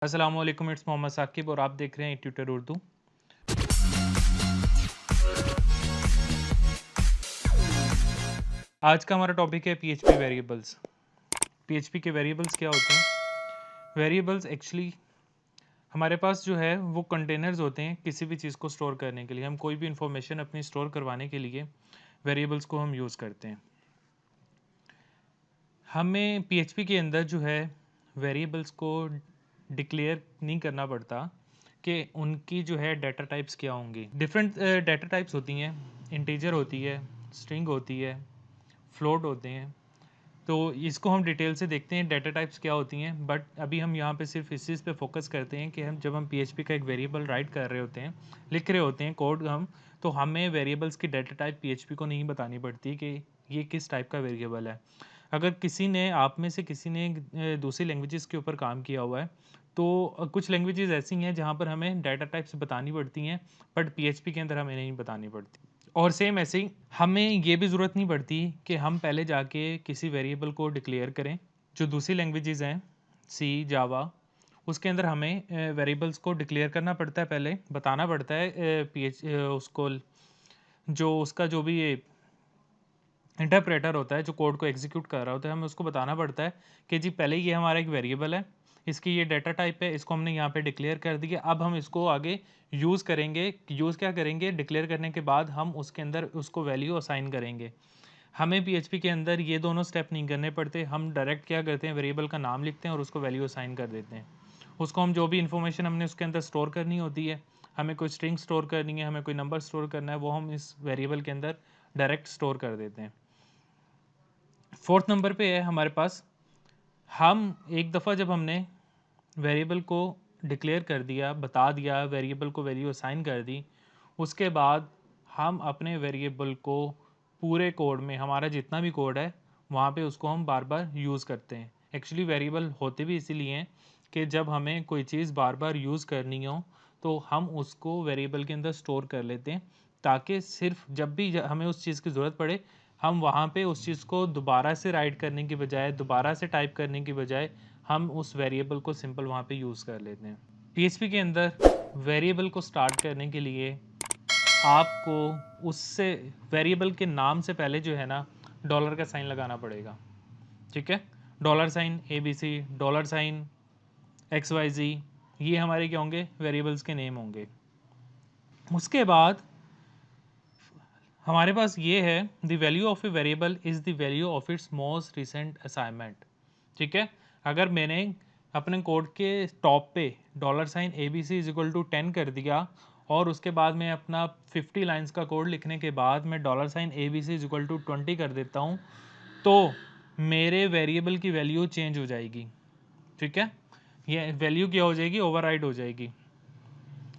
अस्सलामुअलैकुम, इट्स मोहम्मद साकिब और आप देख रहे हैं ट्यूटर उर्दू। आज का हमारा टॉपिक है पीएचपी वेरिएबल्स। पीएचपी के वेरिएबल्स क्या होते हैं? वेरिएबल्स एक्चुअली हमारे पास जो है वो कंटेनर्स होते हैं किसी भी चीज़ को स्टोर करने के लिए। हम कोई भी इंफॉर्मेशन अपनी स्टोर करवाने के लिए वेरिएबल्स को हम यूज़ करते हैं। हमें पीएचपी के अंदर जो है वेरिएबल्स को डिक्लेयर नहीं करना पड़ता कि उनकी जो है डाटा टाइप्स क्या होंगी। डिफरेंट डाटा टाइप्स होती हैं, इंटीजर होती है, स्ट्रिंग होती है, फ्लोट होते हैं। तो इसको हम डिटेल से देखते हैं डाटा टाइप्स क्या होती हैं, बट अभी हम यहाँ पे सिर्फ इस चीज़ पे फोकस करते हैं कि हम जब हम पीएचपी का एक वेरिएबल राइट कर रहे होते हैं, लिख रहे होते हैं कोड हम, तो हमें वेरिएबल्स की डाटा टाइप पीएचपी को नहीं बतानी पड़ती कि ये किस टाइप का वेरिएबल है। अगर किसी ने आप में से किसी ने दूसरी लैंग्वेजेस के ऊपर काम किया हुआ है तो कुछ लैंग्वेजेस ऐसी हैं जहाँ पर हमें डाटा टाइप्स बतानी पड़ती हैं, बट पीएचपी के अंदर हमें नहीं बतानी पड़ती। और सेम ऐसे ही हमें ये भी ज़रूरत नहीं पड़ती कि हम पहले जाके किसी वेरिएबल को डिक्लेयर करें। जो दूसरी लैंग्वेजेस हैं, सी, जावा, उसके अंदर हमें वेरिएबल्स को डिक्लेयर करना पड़ता है, पहले बताना पड़ता है उसको, जो उसका जो भी ये इंटरप्रेटर होता है जो कोड को एग्जीक्यूट कर रहा होता है, हमें उसको बताना पड़ता है कि जी पहले ये हमारा एक वेरिएबल है, इसकी ये डाटा टाइप है, इसको हमने यहाँ पे डिक्लेयर कर दिया। अब हम इसको आगे यूज़ करेंगे। यूज़ क्या करेंगे? डिक्लेयर करने के बाद हम उसके अंदर उसको वैल्यू असाइन करेंगे। हमें पीएचपी के अंदर ये दोनों स्टेप नहीं करने पड़ते। हम डायरेक्ट क्या करते हैं, वेरिएबल का नाम लिखते हैं और उसको वैल्यू असाइन कर देते हैं। उसको हम जो भी इन्फॉर्मेशन हमने उसके अंदर स्टोर करनी होती है, हमें कोई स्ट्रिंग स्टोर करनी है, हमें कोई नंबर स्टोर करना है, वो हम इस वेरिएबल के अंदर डायरेक्ट स्टोर कर देते हैं। फोर्थ नंबर पे है हमारे पास, हम एक दफ़ा जब हमने वेरिएबल को डिक्लेयर कर दिया, बता दिया, वेरिएबल को वैल्यू असाइन कर दी, उसके बाद हम अपने वेरिएबल को पूरे कोड में, हमारा जितना भी कोड है वहाँ पे उसको हम बार बार यूज़ करते हैं। एक्चुअली वेरिएबल होते भी इसीलिए हैं कि जब हमें कोई चीज़ बार बार यूज़ करनी हो तो हम उसको वेरिएबल के अंदर स्टोर कर लेते हैं, ताकि सिर्फ जब भी हमें उस चीज़ की ज़रूरत पड़े हम वहाँ पे उस चीज़ को दोबारा से राइट करने की बजाय, दोबारा से टाइप करने की बजाय, हम उस वेरिएबल को सिंपल वहाँ पे यूज़ कर लेते हैं। पीएचपी के अंदर वेरिएबल को स्टार्ट करने के लिए आपको उससे वेरिएबल के नाम से पहले जो है ना डॉलर का साइन लगाना पड़ेगा। ठीक है, dollar sign ABC, dollar sign XYZ, ये हमारे क्या होंगे? वेरिएबल्स के नेम होंगे। उसके बाद हमारे पास ये है, the value of a variable is the value of its most recent assignment. ठीक है, अगर मैंने अपने कोड के टॉप पे dollar sign ABC is equal to 10 कर दिया और उसके बाद मैं अपना 50 लाइंस का कोड लिखने के बाद मैं dollar sign ABC is equal to 20 कर देता हूँ, तो मेरे वेरिएबल की वैल्यू चेंज हो जाएगी। ठीक है, ये वैल्यू क्या हो जाएगी? ओवरराइड हो जाएगी।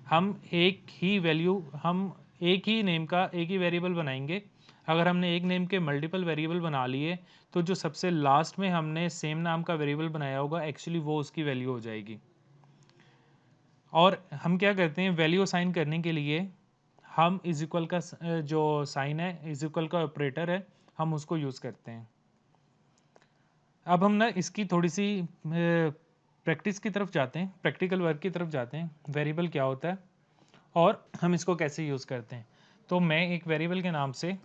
हम एक ही नेम का एक ही वेरिएबल बनाएंगे। अगर हमने एक नेम के मल्टीपल वेरिएबल बना लिए तो जो सबसे लास्ट में हमने सेम नाम का वेरिएबल बनाया होगा, एक्चुअली वो उसकी वैल्यू हो जाएगी। और हम क्या करते हैं, वैल्यू असाइन करने के लिए हम इज इक्वल का जो साइन है, इज इक्वल का ऑपरेटर है, हम उसको यूज़ करते हैं। अब हम ना इसकी थोड़ी सी प्रैक्टिस की तरफ जाते हैं, प्रैक्टिकल वर्क की तरफ जाते हैं, वेरिएबल क्या होता है और हम इसको कैसे यूज़ करते हैं। तो मैं एक वेरिएबल के नाम से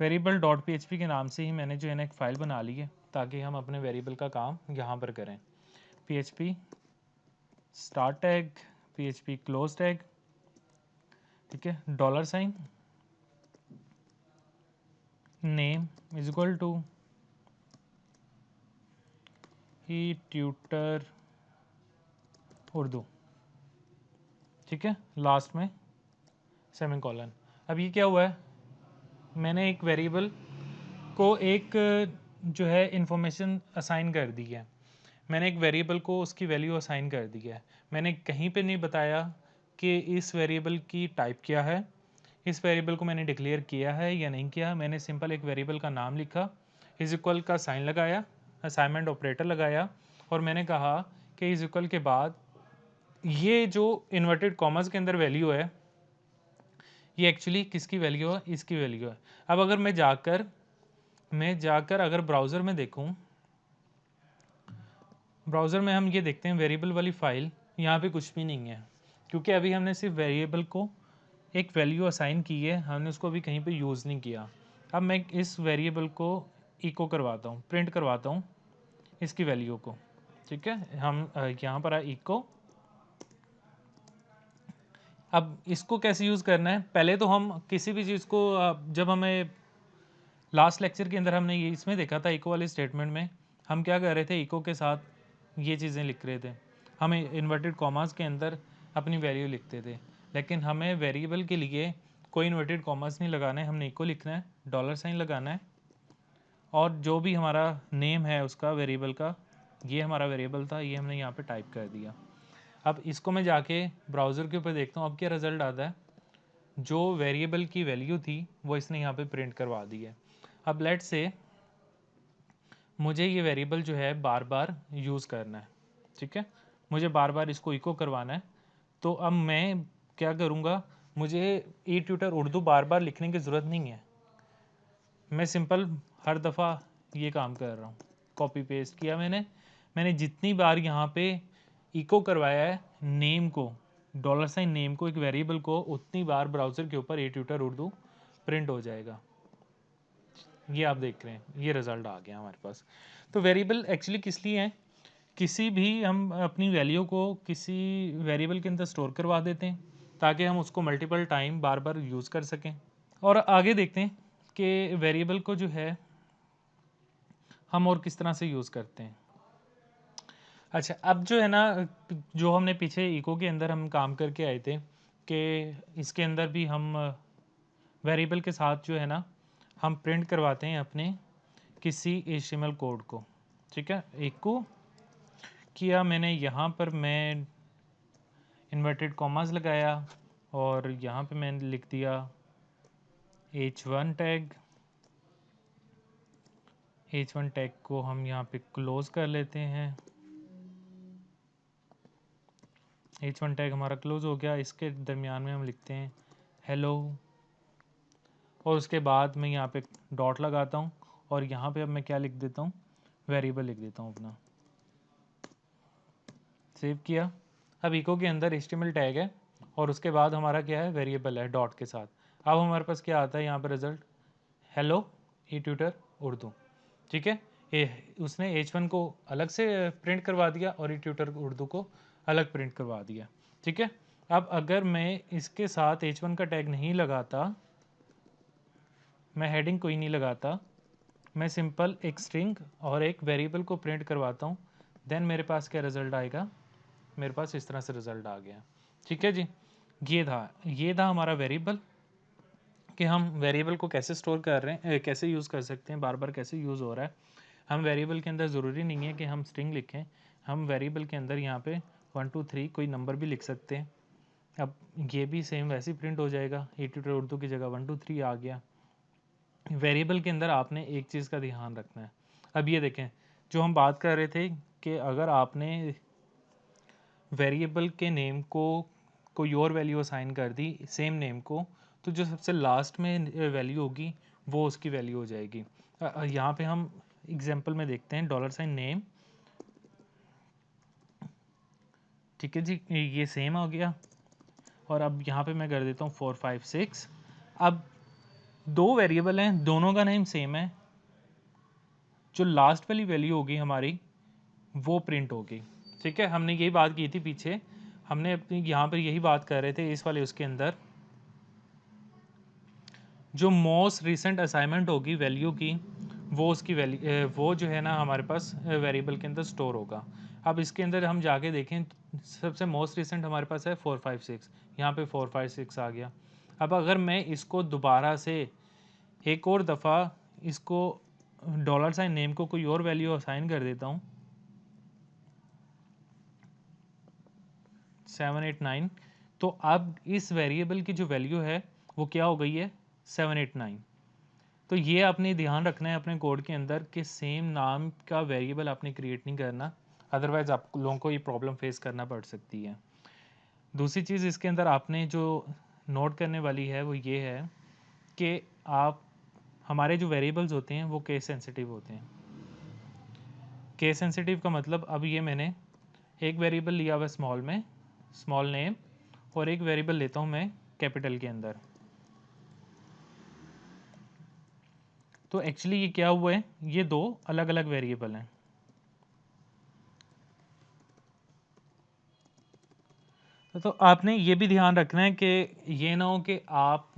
वेरिएबल डॉट PHP के नाम से ही मैंने जो है ना एक फ़ाइल बना ली है, ताकि हम अपने वेरिएबल का काम यहाँ पर करें। PHP start tag, PHP close tag, ठीक है, dollar sign name is equal to ही ट्यूटर उर्दू। ठीक है, लास्ट में सेमीकोलन। अब ये क्या हुआ है, मैंने एक वेरिएबल को एक जो है इंफॉर्मेशन असाइन कर दी है। मैंने एक वेरिएबल को उसकी वैल्यू असाइन कर दी है। मैंने कहीं पे नहीं बताया कि इस वेरिएबल की टाइप क्या है, इस वेरिएबल को मैंने डिक्लेयर किया है या नहीं किया। मैंने सिंपल एक वेरिएबल का नाम लिखा, इज इक्वल का साइन लगाया, असाइनमेंट ऑपरेटर लगाया और मैंने कहा कि इज इक्वल के बाद ये जो इन्वर्टेड कॉमर्स के अंदर वैल्यू है, ये एक्चुअली किसकी वैल्यू है? इसकी वैल्यू है। अब अगर मैं जाकर मैं जाकर अगर ब्राउज़र में देखूं, ब्राउज़र में हम ये देखते हैं वेरिएबल वाली फ़ाइल, यहाँ पे कुछ भी नहीं है, क्योंकि अभी हमने सिर्फ वेरिएबल को एक वैल्यू असाइन की है, हमने उसको अभी कहीं पे यूज़ नहीं किया। अब मैं इस वेरिएबल को इको करवाता हूँ, प्रिंट करवाता हूँ इसकी वैल्यू को। ठीक है, हम यहाँ पर इको। अब इसको कैसे यूज़ करना है, पहले तो हम किसी भी चीज़ को जब हमें लास्ट लेक्चर के अंदर हमने ये इसमें देखा था, इको वाले स्टेटमेंट में हम क्या कर रहे थे, इको के साथ ये चीज़ें लिख रहे थे, हमें इन्वर्टेड कॉमास के अंदर अपनी वैल्यू लिखते थे। लेकिन हमें वेरिएबल के लिए कोई इन्वर्टेड कॉमास नहीं लगाना है, हमने इको लिखना है, डॉलर साइन लगाना है, और जो भी हमारा नेम है उसका वेरिएबल का, ये हमारा वेरिएबल था, ये हमने यहाँ पे टाइप कर दिया। अब इसको मैं जाके ब्राउज़र के ऊपर देखता हूँ, अब क्या रिज़ल्ट आता है, जो वेरिएबल की वैल्यू थी वो इसने यहाँ पे प्रिंट करवा दी है। अब लेट्स से मुझे ये वेरिएबल जो है बार बार यूज़ करना है, ठीक है, मुझे बार बार इसको इको करवाना है, तो अब मैं क्या करूँगा, मुझे ई ट्यूटर उर्दू बार बार लिखने की ज़रूरत नहीं है, मैं सिंपल हर दफ़ा ये काम कर रहा हूँ, कॉपी पेस्ट किया मैंने जितनी बार यहाँ पे इको करवाया है नेम को, डॉलर साइन नेम को, एक वेरिएबल को, उतनी बार ब्राउज़र के ऊपर ई ट्यूटर उर्दू प्रिंट हो जाएगा। ये आप देख रहे हैं, ये रिज़ल्ट आ गया हमारे पास। तो वेरिएबल एक्चुअली किस लिए हैं, किसी भी हम अपनी वैल्यू को किसी वेरिएबल के अंदर स्टोर करवा देते हैं ताकि हम उसको मल्टीपल टाइम बार बार यूज़ कर सकें। और आगे देखते हैं कि वेरिएबल को जो है हम और किस तरह से यूज़ करते हैं। अच्छा, अब जो है ना, जो हमने पीछे इको के अंदर हम काम करके आए थे कि इसके अंदर भी हम वेरिएबल के साथ जो है ना हम प्रिंट करवाते हैं अपने किसी HTML कोड को। ठीक है, इको किया मैंने, यहाँ पर मैं इन्वर्टेड कॉमास लगाया और यहाँ पे मैंने लिख दिया h1 टैग। h1 टैग को हम यहाँ पे क्लोज कर लेते हैं, h1 टैग हमारा क्लोज हो गया। इसके दरमियान में हम लिखते हैं हेलो, और उसके बाद मैं यहाँ पे डॉट लगाता हूँ और यहाँ पे अब मैं क्या लिख देता हूँ, वेरिएबल लिख देता हूँ अपना। सेव किया। अब इको के अंदर HTML टैग है और उसके बाद हमारा क्या है, वेरिएबल है डॉट के साथ। अब हमारे पास क्या आता है यहाँ पर रिजल्ट, हेलो ई ट्यूटर उर्दू। ठीक है, उसने H1 को अलग से प्रिंट करवा दिया और ई ट्यूटर उर्दू को अलग प्रिंट करवा दिया। ठीक है, अब अगर मैं इसके साथ H1 का टैग नहीं लगाता, मैं हेडिंग कोई नहीं लगाता, मैं सिंपल एक स्ट्रिंग और एक वेरिएबल को प्रिंट करवाता हूँ, देन मेरे पास क्या रिज़ल्ट आएगा, मेरे पास इस तरह से रिज़ल्ट आ गया। ठीक है जी, ये था हमारा वेरिएबल, कि हम वेरिएबल को कैसे स्टोर कर रहे हैं, कैसे यूज़ कर सकते हैं, बार बार कैसे यूज़ हो रहा है। हम वेरिएबल के अंदर ज़रूरी नहीं है कि हम स्ट्रिंग लिखें, हम वेरिएबल के अंदर यहाँ पे 1 2 3 कोई नंबर भी लिख सकते हैं। अब ये भी सेम वैसे ही प्रिंट हो जाएगा, ई ट्यूटर उर्दू की जगह 1 2 3 आ गया। वेरिएबल के अंदर आपने एक चीज़ का ध्यान रखना है। अब ये देखें, जो हम बात कर रहे थे कि अगर आपने वेरिएबल के नेम को कोई और वैल्यू असाइन कर दी सेम नेम को, तो जो सबसे लास्ट में वैल्यू होगी वो उसकी वैल्यू हो जाएगी। यहाँ पे हम एग्जांपल में देखते हैं डॉलर साइन नेम। ठीक है जी, ये सेम हो गया। और अब यहाँ पे मैं कर देता हूँ 4 5 6। अब दो वेरिएबल हैं, दोनों का नेम सेम है, जो लास्ट वाली वैल्यू होगी हमारी वो प्रिंट होगी। ठीक है, हमने यही बात की थी पीछे, हमने अपनी यहाँ पर यही बात कर रहे थे इस वाले उसके अंदर, जो मोस्ट रिसेंट असाइनमेंट होगी वैल्यू की, वो उसकी वैल्यू वो जो है ना हमारे पास वेरिएबल के अंदर स्टोर होगा। अब इसके अंदर हम जाके देखें, सबसे मोस्ट रिसेंट हमारे पास है 4 5 6, यहाँ पे 4 5 6 आ गया। अब अगर मैं इसको दोबारा से एक और दफ़ा इसको डॉलर साइन नेम को कोई और वैल्यू असाइन कर देता हूँ 7 8 9, तो अब इस वेरिएबल की जो वैल्यू है वो क्या हो गई है, 7 8 9। तो ये आपने ध्यान रखना है अपने कोड के अंदर कि सेम नाम का वेरिएबल आपने क्रिएट नहीं करना, अदरवाइज आप लोगों को ये प्रॉब्लम फेस करना पड़ सकती है। दूसरी चीज़ इसके अंदर आपने जो नोट करने वाली है वो ये है कि आप हमारे जो वेरिएबल्स होते हैं वो केस सेंसिटिव होते हैं। केस सेंसिटिव का मतलब, अब ये मैंने एक वेरिएबल लिया हुआ स्मॉल में, स्मॉल नेम, और एक वेरिएबल लेता हूँ मैं कैपिटल के अंदर। तो एक्चुअली ये क्या हुआ है, ये दो अलग अलग वेरिएबल हैं। तो आपने ये भी ध्यान रखना है कि ये ना हो कि आप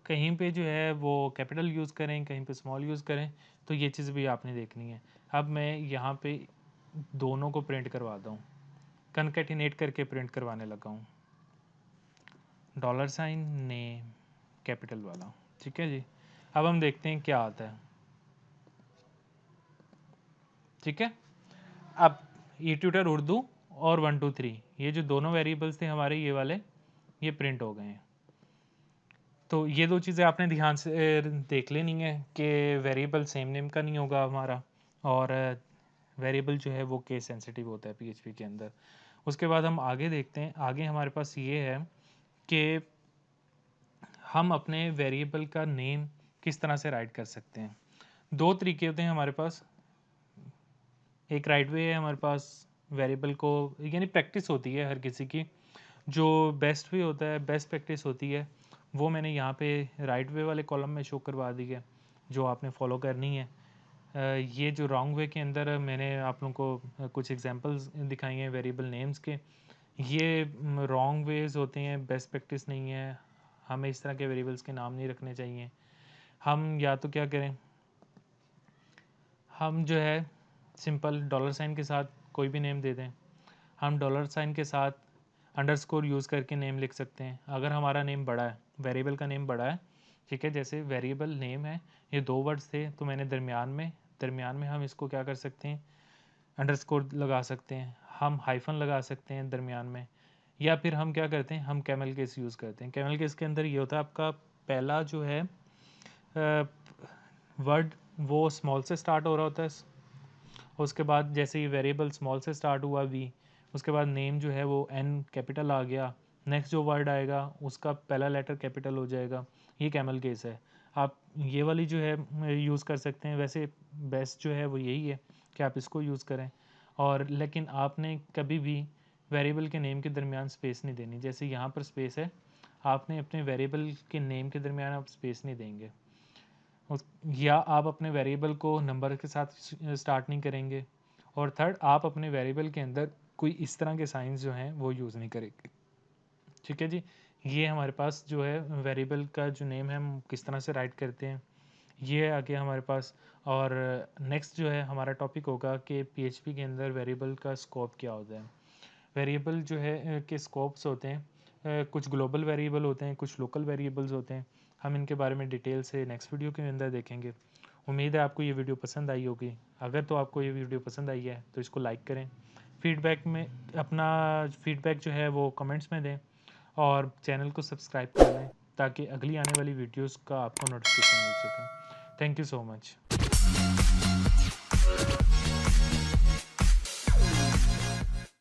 कहीं पे जो है वो कैपिटल यूज़ करें, कहीं पे स्मॉल यूज़ करें, तो ये चीज़ भी आपने देखनी है। अब मैं यहाँ पे दोनों को प्रिंट करवाता हूँ, कनकैटिनेट करके प्रिंट करवाने लगा हूँ, $, नेम, कैपिटल वाला। ठीक है जी, अब हम देखते हैं क्या आता है। ठीक है, अब ई ट्यूटर उर्दू और 1 2 3 ये जो दोनों वेरिएबल्स थे हमारे, ये वाले, ये प्रिंट हो गए हैं। तो ये दो चीज़ें आपने ध्यान से देख लेनी है कि वेरिएबल सेम नेम का नहीं होगा हमारा, और वेरिएबल जो है वो केस सेंसिटिव होता है पीएचपी के अंदर। उसके बाद हम आगे देखते हैं। आगे हमारे पास ये है कि हम अपने वेरिएबल का नेम किस तरह से राइट कर सकते हैं। दो तरीके होते हैं हमारे पास। एक राइट वे है हमारे पास वेरिएबल को, यानी प्रैक्टिस होती है हर किसी की, जो बेस्ट वे होता है, बेस्ट प्रैक्टिस होती है, वो मैंने यहाँ पे राइट वे वाले कॉलम में शो करवा दी है, जो आपने फॉलो करनी है। ये जो रॉन्ग वे के अंदर मैंने आप लोगों को कुछ एग्जांपल्स दिखाई हैं वेरिएबल नेम्स के, ये रॉन्ग वेज होते हैं, बेस्ट प्रैक्टिस नहीं है। हमें इस तरह के वेरिएबल्स के नाम नहीं रखने चाहिए। हम या तो क्या करें, हम जो है सिंपल $साइन के साथ कोई भी नेम दे दें। हम $साइन के साथ अंडरस्कोर यूज़ करके नेम लिख सकते हैं। अगर हमारा नेम बड़ा है, वेरिएबल का नेम बड़ा है, ठीक है, जैसे वेरिएबल नेम है, ये 2 वर्ड्स थे, तो मैंने दरमियान में हम इसको क्या कर सकते हैं, अंडरस्कोर लगा सकते हैं, हम हाइफन लगा सकते हैं दरमियान में, या फिर हम क्या करते हैं, हम कैमल केस यूज़ करते हैं। कैमल केस के अंदर ये होता है, आपका पहला जो है वर्ड वो स्मॉल से स्टार्ट हो रहा होता है, उसके बाद जैसे ही वेरिएबल स्मॉल से स्टार्ट हुआ वी, उसके बाद नेम जो है वो एन कैपिटल आ गया, नेक्स्ट जो वर्ड आएगा उसका पहला लेटर कैपिटल हो जाएगा। ये कैमल केस है। आप ये वाली जो है यूज़ कर सकते हैं। वैसे बेस्ट जो है वो यही है कि आप इसको यूज़ करें, और लेकिन आपने कभी भी वेरिएबल के नेम के दरमियान स्पेस नहीं देनी। जैसे यहाँ पर स्पेस है, आपने अपने वेरिएबल के नेम के दरमियान आप स्पेस नहीं देंगे, या आप अपने वेरिएबल को नंबर के साथ स्टार्ट नहीं करेंगे, और थर्ड, आप अपने वेरिएबल के अंदर कोई इस तरह के साइंस जो हैं वो यूज़ नहीं करेंगे। ठीक है जी, ये हमारे पास जो है वेरिएबल का जो नेम है हम किस तरह से राइट करते हैं, ये आ गया हमारे पास। और नेक्स्ट जो है हमारा टॉपिक होगा कि पीएचपी के अंदर वेरिएबल का स्कोप क्या होता है। वेरिएबल जो है के स्कोप्स होते हैं, कुछ ग्लोबल वेरिएबल होते हैं, कुछ लोकल वेरिएबल्स होते हैं। हम इनके बारे में डिटेल से नेक्स्ट वीडियो के अंदर देखेंगे। उम्मीद है आपको ये वीडियो पसंद आई होगी। अगर तो आपको ये वीडियो पसंद आई है तो इसको लाइक करें, फीडबैक में अपना फीडबैक जो है वो कमेंट्स में दें, और चैनल को सब्सक्राइब कर लें ताकि अगली आने वाली वीडियोस का आपको नोटिफिकेशन मिल सके। Thank you so much.